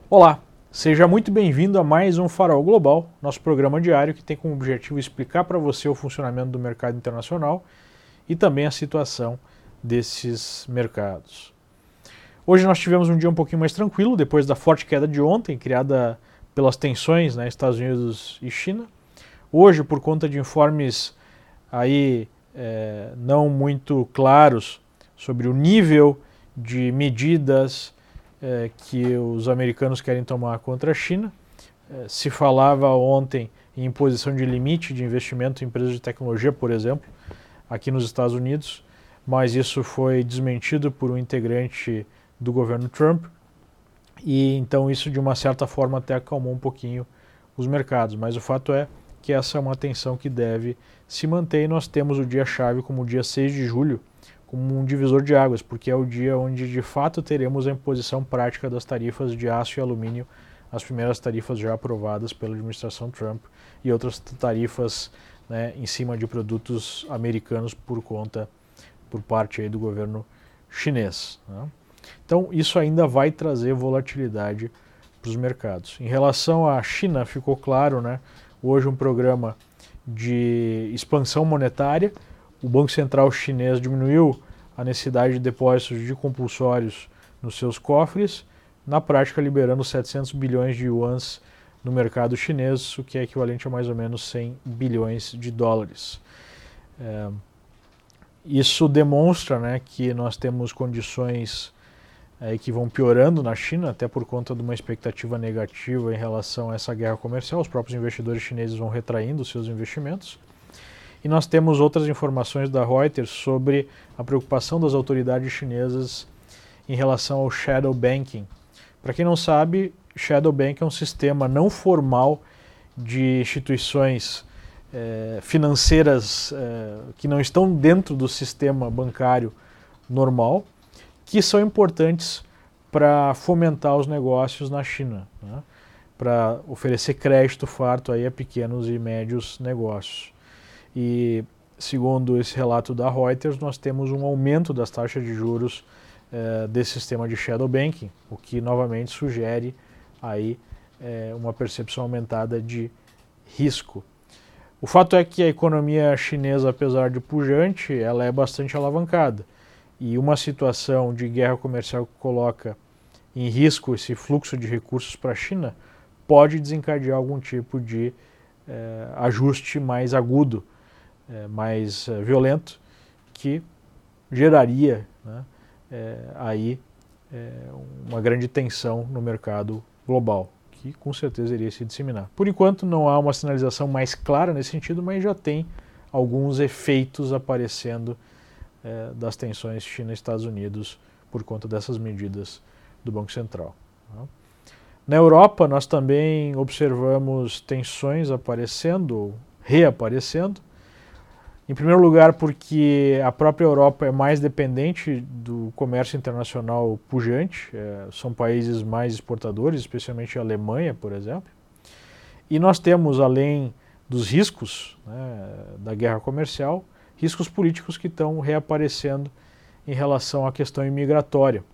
Olá, seja muito bem-vindo a mais um Farol Global, nosso programa diário que tem como objetivo explicar para você o funcionamento do mercado internacional e também a situação desses mercados. Hoje nós tivemos um dia um pouquinho mais tranquilo, depois da forte queda de ontem, criada pelas tensões, Estados Unidos e China. Hoje, por conta de informes aí não muito claros sobre o nível de medidas que os americanos querem tomar contra a China. Se falava ontem em imposição de limite de investimento em empresas de tecnologia, por exemplo, aqui nos Estados Unidos, mas isso foi desmentido por um integrante do governo Trump, e então isso de uma certa forma até acalmou um pouquinho os mercados, mas o fato é que essa é uma tensão que deve se manter e nós temos o dia-chave como o dia 6 de julho, como um divisor de águas, porque é o dia onde de fato teremos a imposição prática das tarifas de aço e alumínio, as primeiras tarifas já aprovadas pela administração Trump e outras tarifas em cima de produtos americanos por parte aí do governo chinês. Então isso ainda vai trazer volatilidade para os mercados. Em relação à China, ficou claro, hoje um programa de expansão monetária. O Banco Central chinês diminuiu a necessidade de depósitos de compulsórios nos seus cofres, na prática liberando 700 bilhões de yuans no mercado chinês, o que é equivalente a mais ou menos 100 bilhões de dólares. Isso demonstra que nós temos condições que vão piorando na China, até por conta de uma expectativa negativa em relação a essa guerra comercial. Os próprios investidores chineses vão retraindo seus investimentos. E nós temos outras informações da Reuters sobre a preocupação das autoridades chinesas em relação ao shadow banking. Para quem não sabe, shadow banking é um sistema não formal de instituições financeiras que não estão dentro do sistema bancário normal, que são importantes para fomentar os negócios na China, para oferecer crédito farto aí a pequenos e médios negócios. E, segundo esse relato da Reuters, nós temos um aumento das taxas de juros desse sistema de shadow banking, o que novamente sugere aí uma percepção aumentada de risco. O fato é que a economia chinesa, apesar de pujante, ela é bastante alavancada. E uma situação de guerra comercial que coloca em risco esse fluxo de recursos para a China pode desencadear algum tipo de ajuste mais agudo, mais violento, que geraria aí uma grande tensão no mercado global, que com certeza iria se disseminar. Por enquanto não há uma sinalização mais clara nesse sentido, mas já tem alguns efeitos aparecendo das tensões China-Estados Unidos por conta dessas medidas do Banco Central. Na Europa nós também observamos tensões aparecendo ou reaparecendo. Em primeiro lugar, porque a própria Europa é mais dependente do comércio internacional pujante, são países mais exportadores, especialmente a Alemanha, por exemplo. E nós temos, além dos riscos da guerra comercial, riscos políticos que estão reaparecendo em relação à questão imigratória.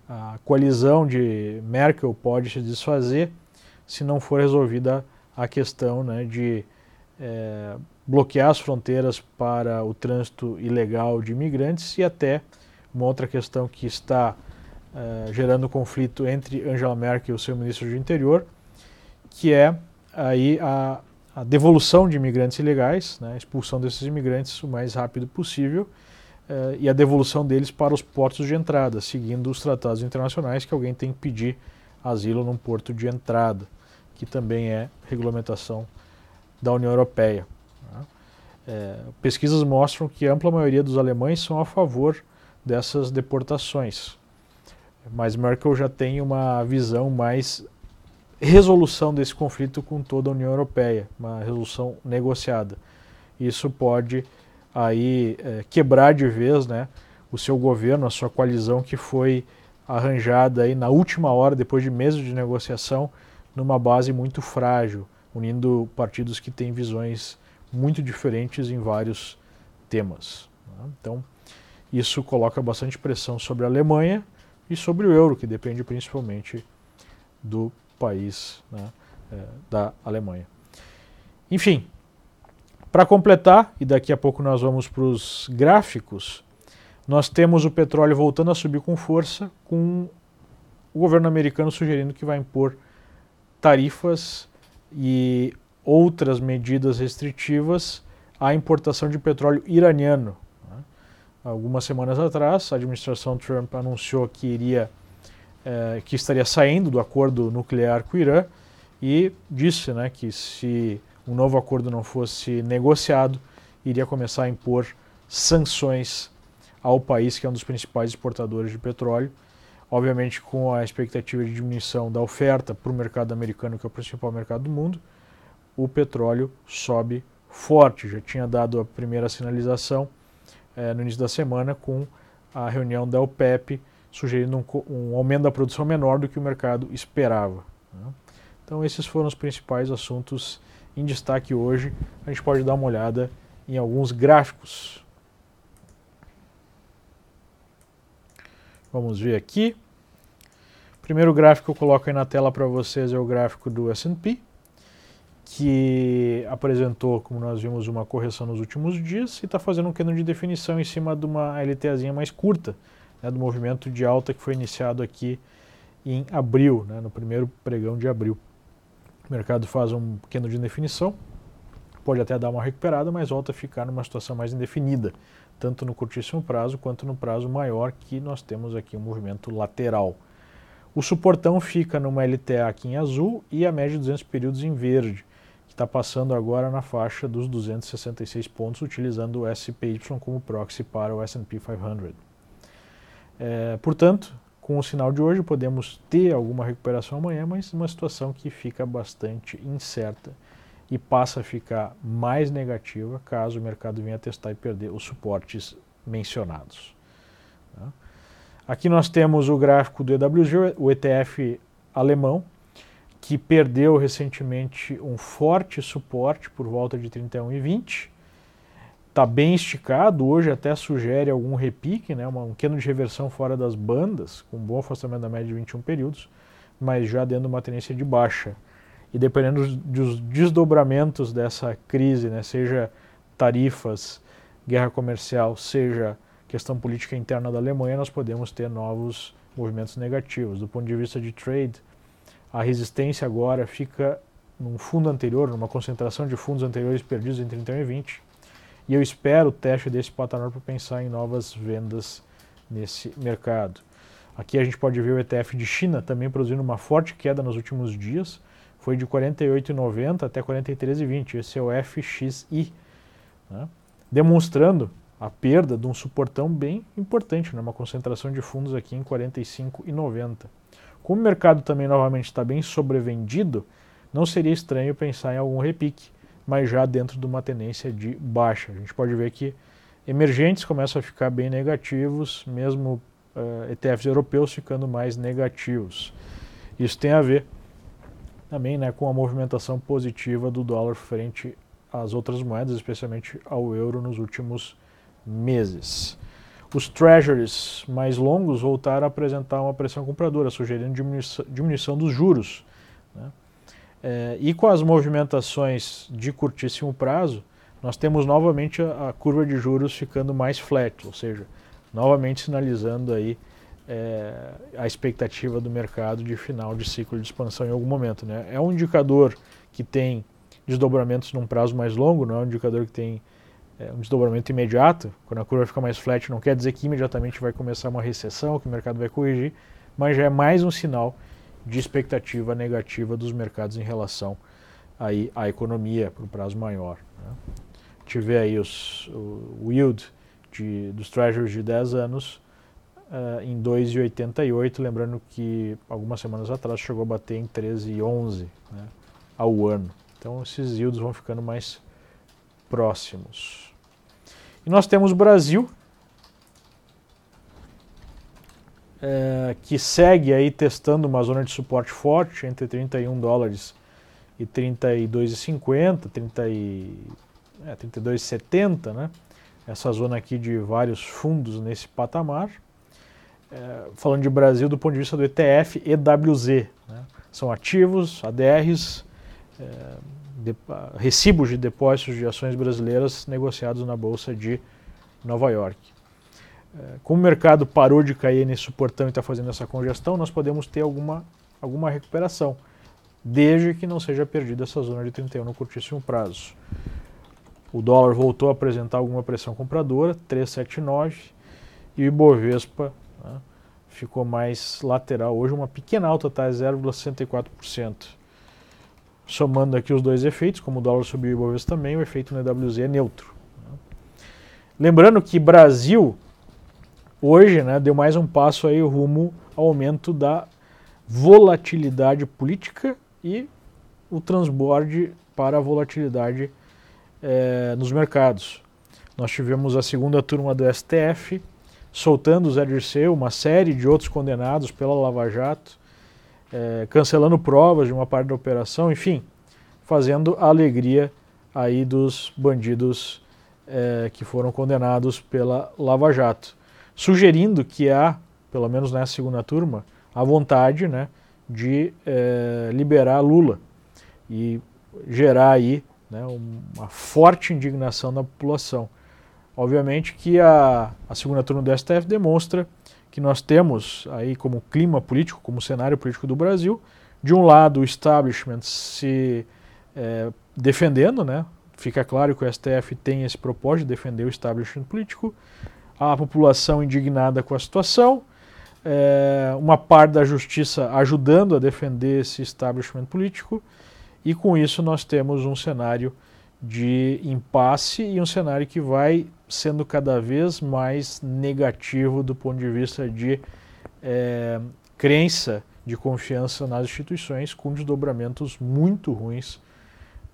A coalizão de Merkel pode se desfazer se não for resolvida a questão de bloquear as fronteiras para o trânsito ilegal de imigrantes e até uma outra questão que está gerando conflito entre Angela Merkel e o seu ministro do Interior, que é aí a devolução de imigrantes ilegais, a expulsão desses imigrantes o mais rápido possível e a devolução deles para os portos de entrada, seguindo os tratados internacionais que alguém tem que pedir asilo num porto de entrada, que também é regulamentação da União Europeia. Pesquisas mostram que a ampla maioria dos alemães são a favor dessas deportações, mas Merkel já tem uma visão mais resolução desse conflito com toda a União Europeia, uma resolução negociada. Isso pode aí quebrar de vez o seu governo, a sua coalizão que foi arranjada aí na última hora, depois de meses de negociação, numa base muito frágil, unindo partidos que têm visões muito diferentes em vários temas. Então, isso coloca bastante pressão sobre a Alemanha e sobre o euro, que depende principalmente do país, né, da Alemanha. Enfim, para completar, e daqui a pouco nós vamos para os gráficos, nós temos o petróleo voltando a subir com força, com o governo americano sugerindo que vai impor tarifas e outras medidas restritivas à importação de petróleo iraniano. Algumas semanas atrás, a administração Trump anunciou que estaria saindo do acordo nuclear com o Irã e disse, né, que se um novo acordo não fosse negociado, iria começar a impor sanções ao país que é um dos principais exportadores de petróleo, obviamente com a expectativa de diminuição da oferta para o mercado americano, que é o principal mercado do mundo. O petróleo sobe forte, já tinha dado a primeira sinalização no início da semana com a reunião da OPEP sugerindo um aumento da produção menor do que o mercado esperava, né? Então esses foram os principais assuntos em destaque hoje. A gente pode dar uma olhada em alguns gráficos. Vamos ver aqui. O primeiro gráfico que eu coloco aí na tela para vocês é o gráfico do S&P, que apresentou, como nós vimos, uma correção nos últimos dias e está fazendo um candle de definição em cima de uma LTAzinha mais curta, né, do movimento de alta que foi iniciado aqui em abril, né, no primeiro pregão de abril. O mercado faz um candle de definição, pode até dar uma recuperada, mas volta a ficar numa situação mais indefinida, tanto no curtíssimo prazo quanto no prazo maior, que nós temos aqui um movimento lateral. O suportão fica numa LTA aqui em azul e a média de 200 períodos em verde, que está passando agora na faixa dos 266 pontos, utilizando o SPY como proxy para o S&P 500. Portanto, com o sinal de hoje podemos ter alguma recuperação amanhã, mas uma situação que fica bastante incerta e passa a ficar mais negativa caso o mercado venha a testar e perder os suportes mencionados. Aqui nós temos o gráfico do EWG, o ETF alemão, que perdeu recentemente um forte suporte por volta de 31,20. Está bem esticado, hoje até sugere algum repique, né, um candle de reversão fora das bandas, com um bom afastamento da média de 21 períodos, mas já dando uma tendência de baixa. E dependendo dos desdobramentos dessa crise, né, seja tarifas, guerra comercial, seja questão política interna da Alemanha, nós podemos ter novos movimentos negativos. Do ponto de vista de trade, a resistência agora fica num fundo anterior, numa concentração de fundos anteriores perdidos em 31,20, e eu espero o teste desse patamar para pensar em novas vendas nesse mercado. Aqui a gente pode ver o ETF de China também produzindo uma forte queda nos últimos dias, foi de 48,90 até 43,20, esse é o FXI, né, demonstrando a perda de um suportão bem importante, né, uma concentração de fundos aqui em 45,90. Como o mercado também novamente está bem sobrevendido, não seria estranho pensar em algum repique, mas já dentro de uma tendência de baixa. A gente pode ver que emergentes começam a ficar bem negativos, mesmo ETFs europeus ficando mais negativos. Isso tem a ver também, né, com a movimentação positiva do dólar frente às outras moedas, especialmente ao euro nos últimos meses. Os treasuries mais longos voltaram a apresentar uma pressão compradora, sugerindo diminuição dos juros, né? E com as movimentações de curtíssimo prazo, nós temos novamente a curva de juros ficando mais flat, ou seja, novamente sinalizando aí a expectativa do mercado de final de ciclo de expansão em algum momento, né? É um indicador que tem desdobramentos num prazo mais longo, não é um indicador que tem um desdobramento imediato. Quando a curva fica mais flat, não quer dizer que imediatamente vai começar uma recessão, que o mercado vai corrigir, mas já é mais um sinal de expectativa negativa dos mercados em relação aí à economia para o prazo maior, né? A gente vê aí o yield dos treasuries de 10 anos em 2,88, lembrando que algumas semanas atrás chegou a bater em 13,11, né, ao ano. Então esses yields vão ficando mais próximos. E nós temos o Brasil, que segue aí testando uma zona de suporte forte entre 31 dólares e 32,50, 32,70, né? Essa zona aqui de vários fundos nesse patamar. Falando de Brasil do ponto de vista do ETF EWZ, né? São ativos, ADRs, recibos de depósitos de ações brasileiras negociados na Bolsa de Nova York. Como o mercado parou de cair nesse suportão e está fazendo essa congestão, nós podemos ter alguma recuperação, desde que não seja perdida essa zona de 31 no curtíssimo prazo. O dólar voltou a apresentar alguma pressão compradora, 3,79, e o Ibovespa, né, ficou mais lateral. Hoje uma pequena alta, está 0,64%. Somando aqui os dois efeitos, como o dólar subiu e o Ibovespa também, o efeito no EWZ é neutro. Lembrando que Brasil, hoje, né, deu mais um passo aí rumo ao aumento da volatilidade política e o transborde para a volatilidade nos mercados. Nós tivemos a segunda turma do STF soltando o Zé Dirceu, uma série de outros condenados pela Lava Jato, cancelando provas de uma parte da operação, enfim, fazendo a alegria aí dos bandidos que foram condenados pela Lava Jato, sugerindo que há, pelo menos nessa segunda turma, a vontade, né, de liberar Lula e gerar aí, né, uma forte indignação da população. Obviamente que a segunda turma do STF demonstra que nós temos aí como clima político, como cenário político do Brasil, de um lado o establishment se defendendo, né? Fica claro que o STF tem esse propósito de defender o establishment político, a população indignada com a situação, uma parte da justiça ajudando a defender esse establishment político, e com isso nós temos um cenário de impasse e um cenário que vai sendo cada vez mais negativo do ponto de vista de crença, de confiança nas instituições, com desdobramentos muito ruins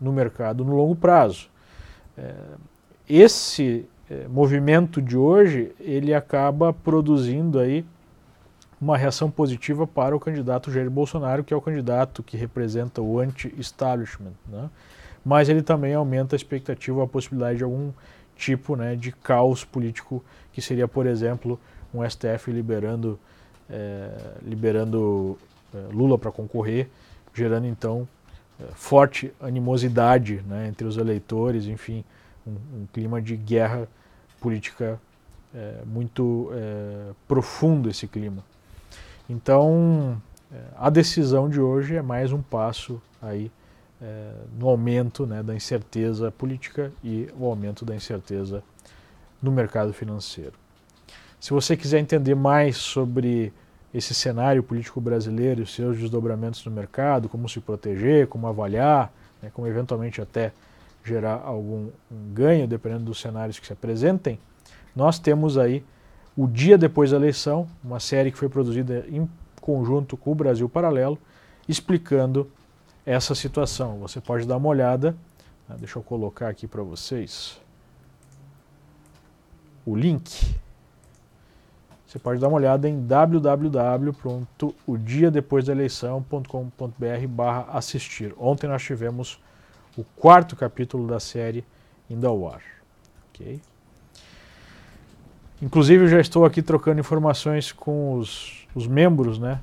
no mercado no longo prazo. Esse movimento de hoje, ele acaba produzindo aí uma reação positiva para o candidato Jair Bolsonaro, que é o candidato que representa o anti-establishment, né? Mas ele também aumenta a expectativa, a possibilidade de algum tipo, né, de caos político, que seria, por exemplo, um STF liberando Lula para concorrer, gerando então forte animosidade, né, entre os eleitores, enfim, um clima de guerra política muito profundo, esse clima. Então, a decisão de hoje é mais um passo aí no aumento, né, da incerteza política e o aumento da incerteza no mercado financeiro. Se você quiser entender mais sobre esse cenário político brasileiro e os seus desdobramentos no mercado, como se proteger, como avaliar, né, como eventualmente até gerar algum ganho, dependendo dos cenários que se apresentem, nós temos aí o Dia Depois da Eleição, uma série que foi produzida em conjunto com o Brasil Paralelo, explicando essa situação. Você pode dar uma olhada, né, deixa eu colocar aqui para vocês o link. Você pode dar uma olhada em www.odiadepoisdaeleição.com.br/assistir. Ontem nós tivemos o 4º capítulo da série indo ao ar. Okay? Inclusive eu já estou aqui trocando informações com os membros, né,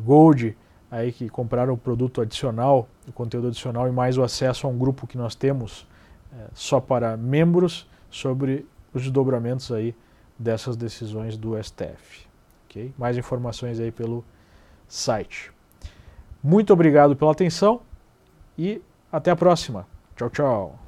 Gold, aí que compraram o produto adicional, o conteúdo adicional e mais o acesso a um grupo que nós temos só para membros sobre os desdobramentos aí dessas decisões do STF. Okay? Mais informações aí pelo site. Muito obrigado pela atenção e até a próxima. Tchau, tchau.